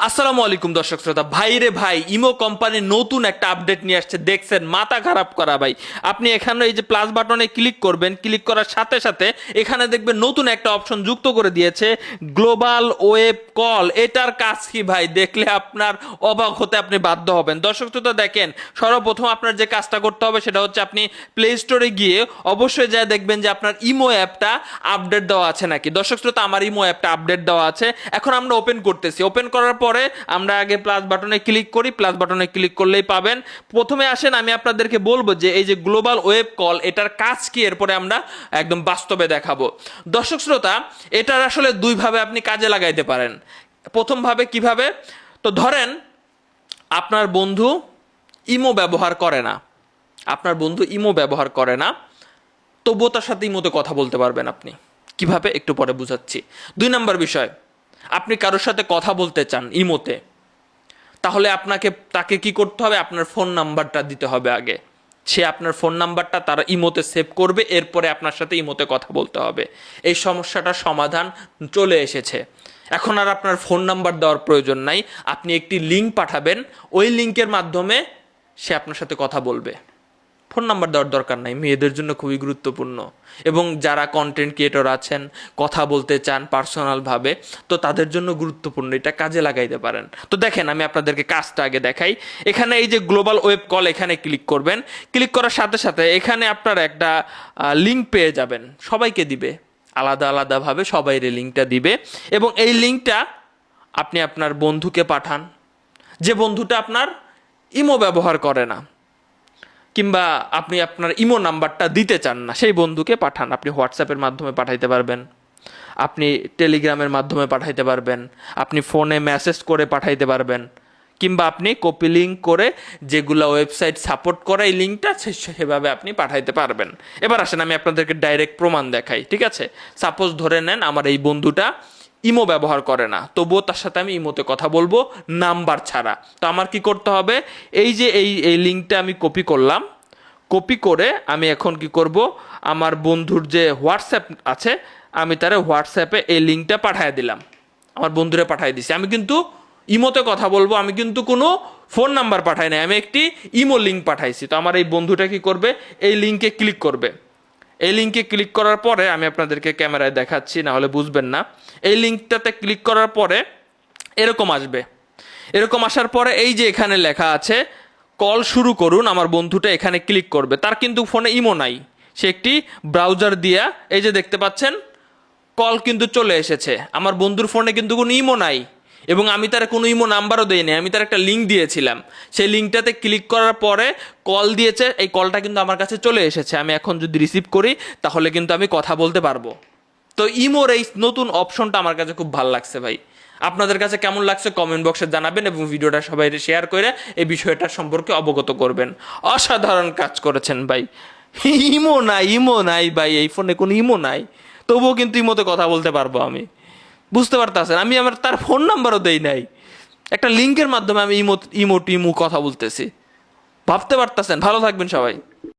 আসসালামু আলাইকুম দর্শক শ্রোতা, ভাই রে ভাই, ইমো কোম্পানি নতুন একটা আপডেট নিয়ে আসছে। দেখছেন, মাথা খারাপ করা ভাই। আপনি এখানে এই যে প্লাস বাটনে ক্লিক করবেন, ক্লিক করার সাথে সাথে এখানে দেখবেন নতুন একটা অপশন যুক্ত করে দিয়েছে, গ্লোবাল ওয়েব কল। এটার কাজ কি ভাই? দেখলে আপনার অবাক হতে আপনি বাধ্য হবেন। দর্শক শ্রোতা দেখেন, সর্বপ্রথম আপনার যে কাজটা করতে হবে সেটা হচ্ছে আপনি প্লে স্টোরে গিয়ে অবশ্যই যা দেখবেন যে আপনার ইমো অ্যাপটা আপডেট দেওয়া আছে নাকি। দর্শক শ্রোতা, আমার ইমো অ্যাপটা আপডেট দেওয়া আছে। এখন আমরা ওপেন করতেছি। ওপেন করার পরে আমরা আগে প্লাস বাটনে ক্লিক করি। প্লাস বাটনে ক্লিক করলেই পাবেন। প্রথমে আসেন, আমি আপনাদেরকে বলবো যে এই যে গ্লোবাল ওয়েব কল, এটার কাজ কি, এরপরে আমরা একদম বাস্তবে দেখাবো। দর্শক শ্রোতা, এটার আসলে দুইভাবে আপনি কাজে লাগাইতে পারেন। প্রথমভাবে কিভাবে? তো ধরেন আপনার বন্ধু ইমো ব্যবহার করে না, তবুও তার সাথে ইমোতে কথা বলতে পারবেন আপনি। কিভাবে একটু পরে বুঝাচ্ছি। 2 নম্বর বিষয়, আপনি কারোর সাথে কথা বলতে চান ইমোতে, তাহলে তাকে কি করতে হবে? আপনার ফোন নাম্বারটা দিতে হবে আগে। সে আপনার ফোন নাম্বারটা তার ইমোতে সেভ করবে, এরপরে আপনার সাথে ইমোতে কথা বলতে হবে। এই সমস্যাটার সমাধান চলে এসেছে। এখন আর আপনার ফোন নাম্বার দেওয়ার প্রয়োজন নাই। আপনি একটি লিঙ্ক পাঠাবেন, ওই লিঙ্কের মাধ্যমে সে আপনার সাথে কথা বলবে। ফোন নাম্বার দেওয়ার দরকার নাই। মেয়েদের জন্য খুবই গুরুত্বপূর্ণ, এবং যারা কন্টেন্ট ক্রিয়েটর আছেন, কথা বলতে চান পার্সোনালভাবে, তো তাদের জন্য গুরুত্বপূর্ণ। এটা কাজে লাগাইতে পারেন। তো দেখেন, আমি আপনাদেরকে কাজটা আগে দেখাই। এখানে এই যে গ্লোবাল ওয়েব কল, এখানে ক্লিক করবেন। ক্লিক করার সাথে সাথে এখানে আপনার একটা লিঙ্ক পেয়ে যাবেন। সবাইকে দিবে, আলাদা আলাদাভাবে সবাইরে লিঙ্কটা দিবে, এবং এই লিঙ্কটা আপনি আপনার বন্ধুকে পাঠান, যে বন্ধুটা আপনার ইমো ব্যবহার করে না, কিংবা আপনি আপনার ইমো নাম্বারটা দিতে চান না, সেই বন্ধুকে পাঠান। আপনি হোয়াটসঅ্যাপের মাধ্যমে পাঠাইতে পারবেন, আপনি টেলিগ্রামের মাধ্যমে পাঠাইতে পারবেন, আপনি ফোনে মেসেজ করে পাঠাইতে পারবেন, কিংবা আপনি কপি লিঙ্ক করে, যেগুলো ওয়েবসাইট সাপোর্ট করে এই লিঙ্কটা, সেভাবে আপনি পাঠাইতে পারবেন। এবার আসেন, আমি আপনাদেরকে ডাইরেক্ট প্রমাণ দেখাই। ঠিক আছে? সাপোজ ধরে নেন আমার এই বন্ধুটা ইমো ব্যবহার করে না, তবুও তার সাথে আমি ইমোতে কথা বলবো নাম্বার ছাড়া। তো আমার কি করতে হবে? এই যে এই লিঙ্কটা আমি কপি করলাম। কপি করে আমি এখন কি করব? আমার বন্ধুর যে হোয়াটসঅ্যাপ আছে, আমি তার হোয়াটসঅ্যাপে এই লিঙ্কটা পাঠিয়ে দিলাম। আমার বন্ধুরে পাঠিয়ে দিছি। আমি কিন্তু ইমোতে কথা বলবো, আমি কিন্তু কোনো ফোন নাম্বার পাঠাই নাই, আমি একটি ইমো লিঙ্ক পাঠাইছি। তো আমার এই বন্ধুটা কি করবে? এই লিঙ্কে ক্লিক করবে। এই লিঙ্কে ক্লিক করার পরে, আমি আপনাদেরকে ক্যামেরায় দেখাচ্ছি, না হলে বুঝবেন না। এই লিঙ্কটাতে ক্লিক করার পরে এরকম আসবে। এরকম আসার পরে এই যে এখানে লেখা আছে কল শুরু করুন, আমার বন্ধুটা এখানে ক্লিক করবে। তার কিন্তু ফোনে ইমো নাই, সে একটি ব্রাউজার দিয়া, এই যে দেখতে পাচ্ছেন, কল কিন্তু চলে এসেছে। আমার বন্ধুর ফোনে কিন্তু কোনো ইমো নাই, এবং আমি তার কোনো ইমো নাম্বারও দিইনি, আমি তার একটা লিঙ্ক দিয়েছিলাম। সেই লিঙ্কটাতে ক্লিক করার পরে কল দিয়েছে, এই কলটা কিন্তু আমার কাছে চলে এসেছে। আমি এখন যদি রিসিভ করি, তাহলে কিন্তু আমি কথা বলতে পারবো। তো ইমোর এই নতুন অপশনটা আমার কাছে খুব ভালো লাগছে ভাই। আপনাদের কাছে কেমন লাগছে কমেন্ট বক্সে জানাবেন, এবং ভিডিওটা সবাই শেয়ার করে এই বিষয়টার সম্পর্কে অবগত করবেন। অসাধারণ কাজ করেছেন ভাই। ইমো নাই ভাই, এই ফোনে কোনো ইমো নাই, তবুও কিন্তু ইমোতে কথা বলতে পারবো আমি। বুঝতে পারতেছেন? আমি আমার তার ফোন নাম্বারও দেই নাই, একটা লিঙ্কের মাধ্যমে আমি ইমো কথা বলতেছি। ভাবতে পারতেছেন? ভালো থাকবেন সবাই।